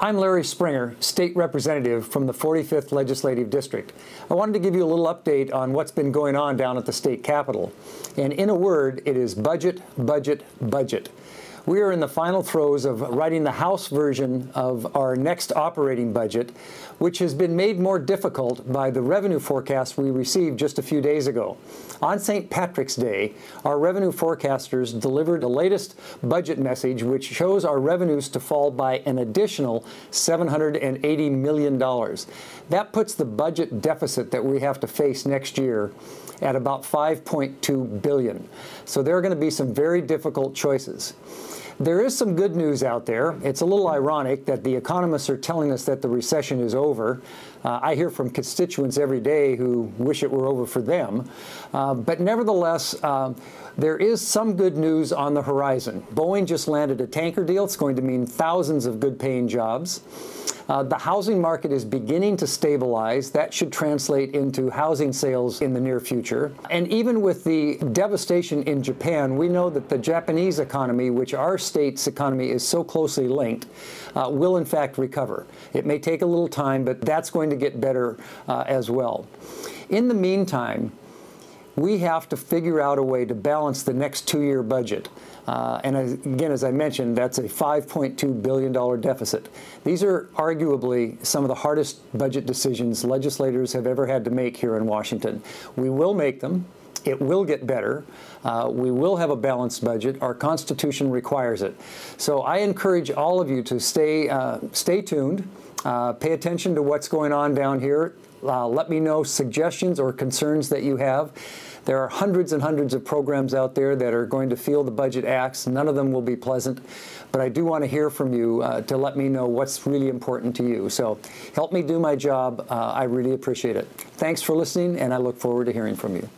I'm Larry Springer, State Representative from the 45th Legislative District. I wanted to give you a little update on what's been going on down at the state capitol. And in a word, it is budget, budget, budget. We are in the final throes of writing the House version of our next operating budget, which has been made more difficult by the revenue forecast we received just a few days ago. On St. Patrick's Day, our revenue forecasters delivered the latest budget message, which shows our revenues to fall by an additional $780 million. That puts the budget deficit that we have to face next year at about $5.2 billion. So there are going to be some very difficult choices. There is some good news out there. It's a little ironic that the economists are telling us that the recession is over. I hear from constituents every day who wish it were over for them. But nevertheless, there is some good news on the horizon. Boeing just landed a tanker deal. It's going to mean thousands of good-paying jobs. The housing market is beginning to stabilize. That should translate into housing sales in the near future. And even with the devastation in Japan, we know that the Japanese economy, which our state's economy is so closely linked, will in fact recover. It may take a little time, but that's going to get better as well. In the meantime, we have to figure out a way to balance the next two-year budget. And again, as I mentioned, that's a $5.2 billion deficit. These are arguably some of the hardest budget decisions legislators have ever had to make here in Washington. We will make them. It will get better. We will have a balanced budget. Our Constitution requires it. So I encourage all of you to stay tuned, pay attention to what's going on down here. Let me know suggestions or concerns that you have. There are hundreds and hundreds of programs out there that are going to feel the budget axe. None of them will be pleasant, but I do want to hear from you to let me know what's really important to you. So help me do my job. I really appreciate it. Thanks for listening, and I look forward to hearing from you.